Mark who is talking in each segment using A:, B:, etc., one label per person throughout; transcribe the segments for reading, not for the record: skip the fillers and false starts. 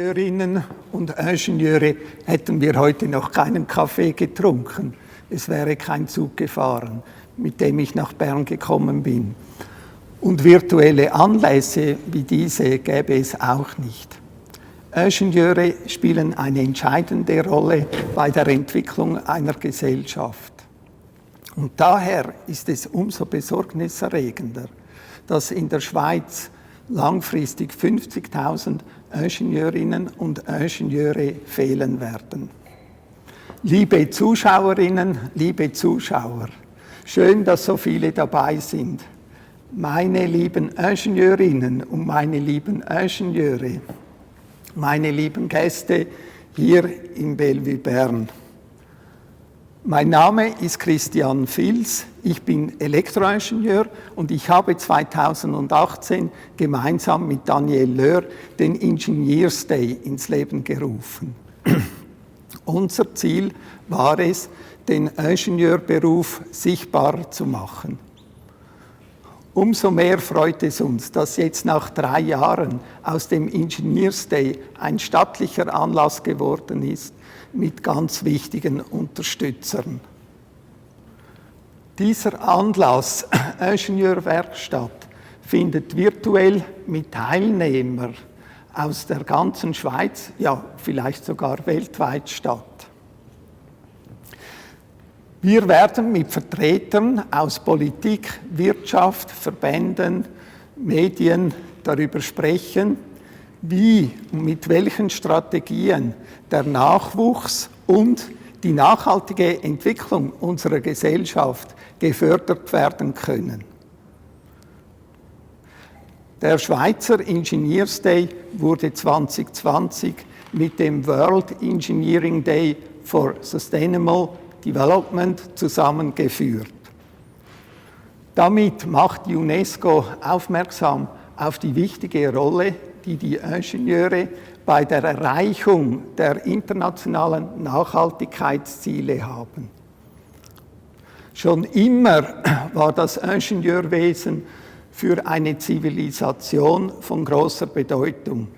A: Ingenieurinnen und Ingenieure hätten wir heute noch keinen Kaffee getrunken. Es wäre kein Zug gefahren, mit dem ich nach Bern gekommen bin. Und virtuelle Anlässe wie diese gäbe es auch nicht. Ingenieure spielen eine entscheidende Rolle bei der Entwicklung einer Gesellschaft. Und daher ist es umso besorgniserregender, dass in der Schweiz langfristig 50.000 Ingenieurinnen und Ingenieure fehlen werden. Liebe Zuschauerinnen, liebe Zuschauer, schön, dass so viele dabei sind. Meine lieben Ingenieurinnen und meine lieben Ingenieure, meine lieben Gäste hier im Bellevue Bern. Mein Name ist Christian Fils, ich bin Elektroingenieur und ich habe 2018 gemeinsam mit Daniel Löhr den Engineers Day ins Leben gerufen. Unser Ziel war es, den Ingenieurberuf sichtbarer zu machen. Umso mehr freut es uns, dass jetzt nach 3 Jahren aus dem Engineers Day ein stattlicher Anlass geworden ist, mit ganz wichtigen Unterstützern. Dieser Anlass, Ingenieurwerkstatt, findet virtuell mit Teilnehmern aus der ganzen Schweiz, ja vielleicht sogar weltweit statt. Wir werden mit Vertretern aus Politik, Wirtschaft, Verbänden, Medien darüber sprechen, wie und mit welchen Strategien der Nachwuchs und die nachhaltige Entwicklung unserer Gesellschaft gefördert werden können. Der Schweizer Engineers Day wurde 2020 mit dem World Engineering Day for Sustainable Development zusammengeführt. Damit macht die UNESCO aufmerksam auf die wichtige Rolle, die die Ingenieure bei der Erreichung der internationalen Nachhaltigkeitsziele haben. Schon immer war das Ingenieurwesen für eine Zivilisation von großer Bedeutung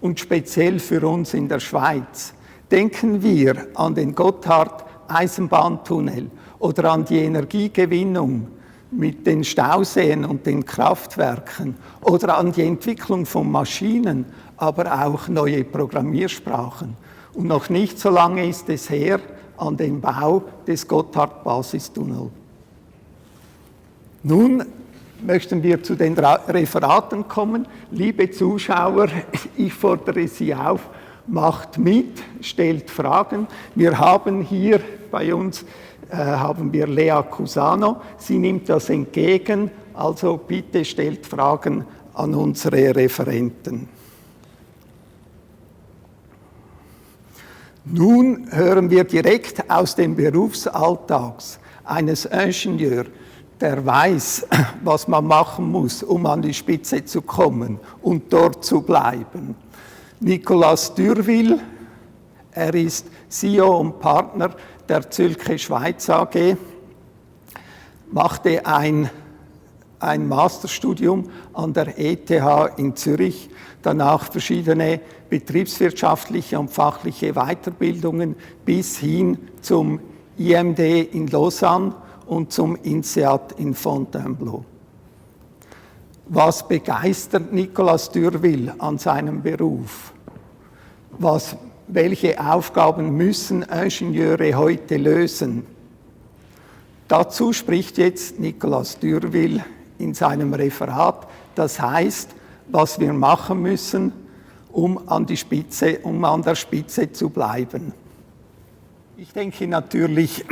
A: und speziell für uns in der Schweiz. Denken wir an den Gotthard-Eisenbahntunnel oder an die Energiegewinnung mit den Stauseen und den Kraftwerken oder an die Entwicklung von Maschinen, aber auch neue Programmiersprachen. Und noch nicht so lange ist es her an den Bau des Gotthard-Basistunnels. Nun möchten wir zu den Referaten kommen. Liebe Zuschauer, ich fordere Sie auf, macht mit, stellt Fragen. Wir haben hier bei uns Lea Cusano, sie nimmt das entgegen, also bitte stellt Fragen an unsere Referenten. Nun hören wir direkt aus dem Berufsalltag eines Ingenieurs, der weiß, was man machen muss, um an die Spitze zu kommen und dort zu bleiben. Nicolas Dürwil, er ist CEO und Partner der Zülke Schweiz AG, machte ein Masterstudium an der ETH in Zürich, danach verschiedene betriebswirtschaftliche und fachliche Weiterbildungen bis hin zum IMD in Lausanne und zum INSEAD in Fontainebleau. Was begeistert Nicolas Dürwil an seinem Beruf? Welche Aufgaben müssen Ingenieure heute lösen? Dazu spricht jetzt Nicolas Dürwil in seinem Referat. Das heißt, was wir machen müssen, um an der Spitze zu bleiben. Ich denke natürlich,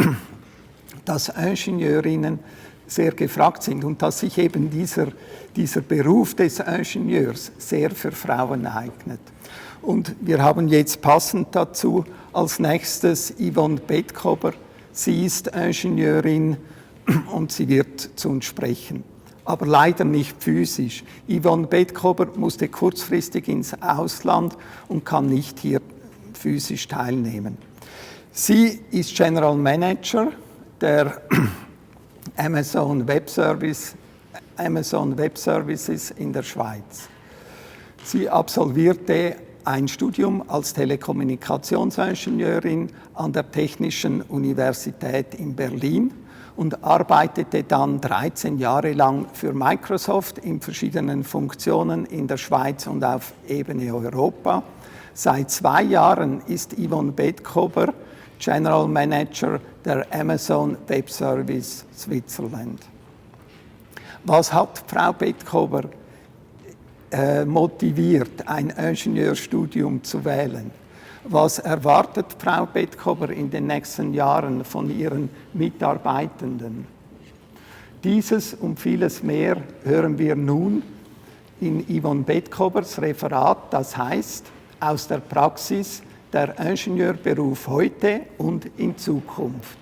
A: dass Ingenieurinnen sehr gefragt sind und dass sich eben dieser Beruf des Ingenieurs sehr für Frauen eignet. Und wir haben jetzt passend dazu als nächstes Yvonne Betkober. Sie ist Ingenieurin und sie wird zu uns sprechen, aber leider nicht physisch. Yvonne Betkober musste kurzfristig ins Ausland und kann nicht hier physisch teilnehmen. Sie ist General Manager der Amazon Web Services in der Schweiz. Sie absolvierte ein Studium als Telekommunikationsingenieurin an der Technischen Universität in Berlin und arbeitete dann 13 Jahre lang für Microsoft in verschiedenen Funktionen in der Schweiz und auf Ebene Europa. Seit 2 Jahren ist Yvonne Bedkober General Manager der Amazon Web Service Switzerland. Was hat Frau Bedkober motiviert, ein Ingenieurstudium zu wählen? Was erwartet Frau Bedkober in den nächsten Jahren von ihren Mitarbeitenden? Dieses und vieles mehr hören wir nun in Yvonne Bedkobers Referat, das heißt aus der Praxis der Ingenieurberuf heute und in Zukunft.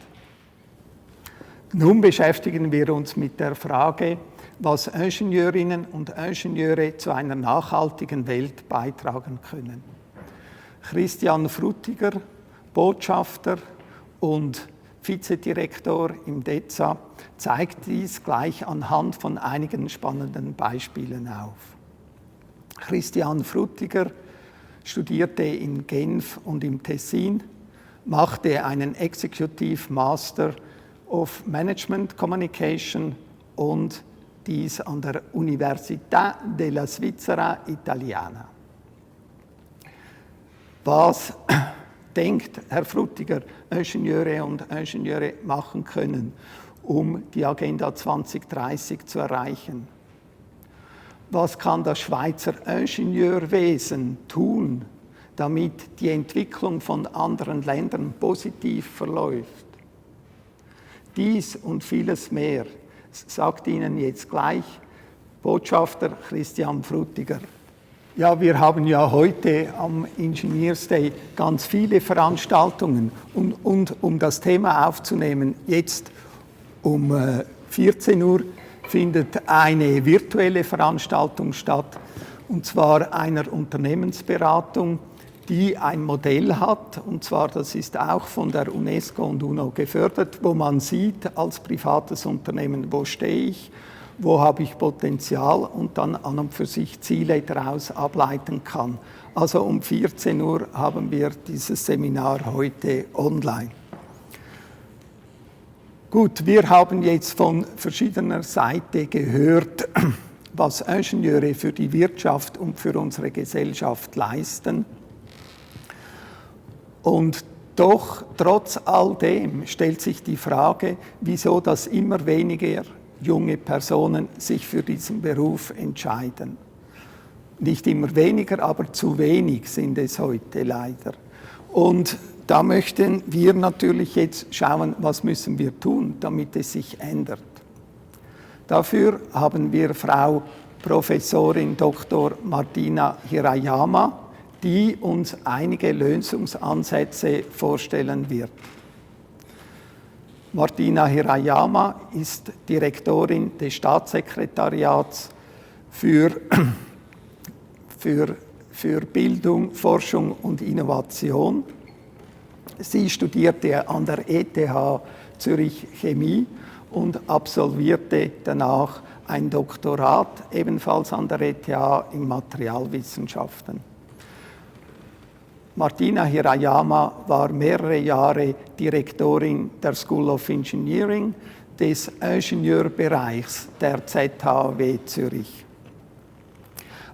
A: Nun beschäftigen wir uns mit der Frage, was Ingenieurinnen und Ingenieure zu einer nachhaltigen Welt beitragen können. Christian Frutiger, Botschafter und Vizedirektor im DEZA, zeigt dies gleich anhand von einigen spannenden Beispielen auf. Christian Frutiger studierte in Genf und im Tessin, machte einen Executive Master of Management Communication und dies an der Università della Svizzera Italiana. Was denkt Herr Frutiger, Ingenieure und Ingenieure machen können, um die Agenda 2030 zu erreichen? Was kann das Schweizer Ingenieurwesen tun, damit die Entwicklung von anderen Ländern positiv verläuft? Dies und vieles mehr sagt Ihnen jetzt gleich Botschafter Christian Frutiger. Ja, wir haben ja heute am Engineers Day ganz viele Veranstaltungen und um das Thema aufzunehmen, jetzt um 14 Uhr findet eine virtuelle Veranstaltung statt, und zwar einer Unternehmensberatung, die ein Modell hat, und zwar das ist auch von der UNESCO und UNO gefördert, wo man sieht als privates Unternehmen, wo stehe ich, wo habe ich Potenzial und dann an und für sich Ziele daraus ableiten kann. Also um 14 Uhr haben wir dieses Seminar heute online. Gut, wir haben jetzt von verschiedener Seite gehört, was Ingenieure für die Wirtschaft und für unsere Gesellschaft leisten. Und doch, trotz all dem, stellt sich die Frage, wieso das immer weniger junge Personen sich für diesen Beruf entscheiden. Nicht immer weniger, aber zu wenig sind es heute leider. Und da möchten wir natürlich jetzt schauen, was müssen wir tun, damit es sich ändert. Dafür haben wir Frau Professorin Dr. Martina Hirayama, die uns einige Lösungsansätze vorstellen wird. Martina Hirayama ist Direktorin des Staatssekretariats für Bildung, Forschung und Innovation. Sie studierte an der ETH Zürich Chemie und absolvierte danach ein Doktorat, ebenfalls an der ETH in Materialwissenschaften. Martina Hirayama war mehrere Jahre Direktorin der School of Engineering des Ingenieurbereichs der ZHW Zürich.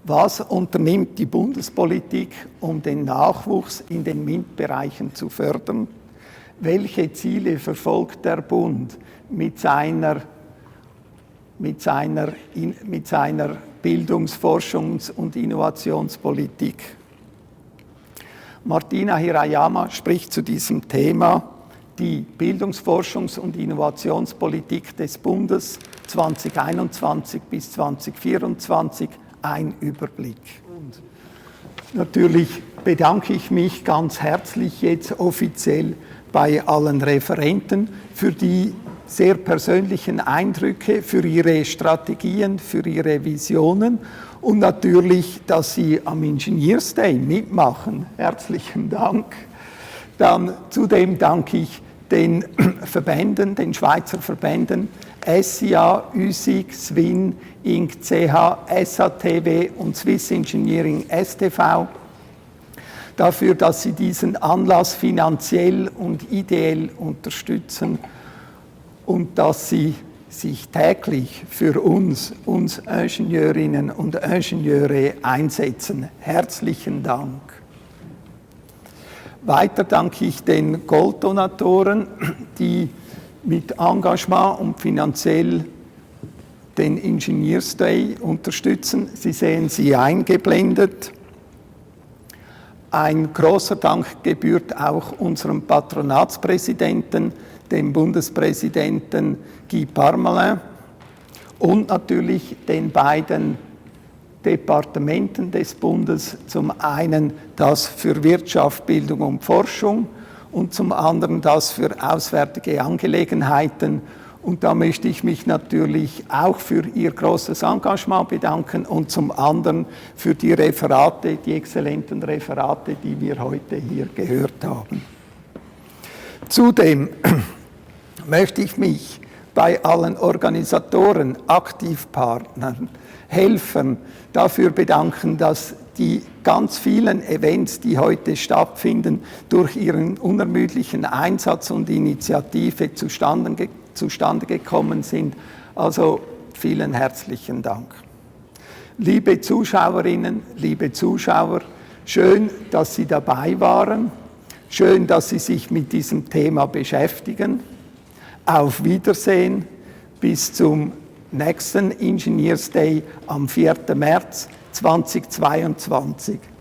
A: Was unternimmt die Bundespolitik, um den Nachwuchs in den MINT-Bereichen zu fördern? Welche Ziele verfolgt der Bund mit seiner Bildungs-, Forschungs- und Innovationspolitik? Martina Hirayama spricht zu diesem Thema die Bildungs-, Forschungs- und Innovationspolitik des Bundes 2021 bis 2024, ein Überblick. Und natürlich bedanke ich mich ganz herzlich jetzt offiziell bei allen Referenten für die sehr persönlichen Eindrücke, für ihre Strategien, für ihre Visionen und natürlich, dass Sie am Engineers Day mitmachen. Herzlichen Dank. Dann zudem danke ich den Verbänden, den Schweizer Verbänden SIA, USIG, SWIN, INC, CH, SATW und Swiss Engineering STV, dafür, dass Sie diesen Anlass finanziell und ideell unterstützen und dass Sie sich täglich für uns Ingenieurinnen und Ingenieure einsetzen. Herzlichen Dank. Weiter danke ich den Golddonatoren, die mit Engagement und finanziell den Engineers Day unterstützen. Sie sehen sie eingeblendet. Ein großer Dank gebührt auch unserem Patronatspräsidenten, dem Bundespräsidenten Guy Parmelin und natürlich den beiden Departementen des Bundes, zum einen das für Wirtschaft, Bildung und Forschung und zum anderen das für Auswärtige Angelegenheiten. Und da möchte ich mich natürlich auch für Ihr großes Engagement bedanken und zum anderen für die Referate, die exzellenten Referate, die wir heute hier gehört haben. Zudem möchte ich mich bei allen Organisatoren, Aktivpartnern, Helfern dafür bedanken, dass die ganz vielen Events, die heute stattfinden, durch ihren unermüdlichen Einsatz und Initiative zustande gekommen sind. Also vielen herzlichen Dank. Liebe Zuschauerinnen, liebe Zuschauer, schön, dass Sie dabei waren. Schön, dass Sie sich mit diesem Thema beschäftigen. Auf Wiedersehen, bis zum nächsten Engineers Day am 4. März 2022.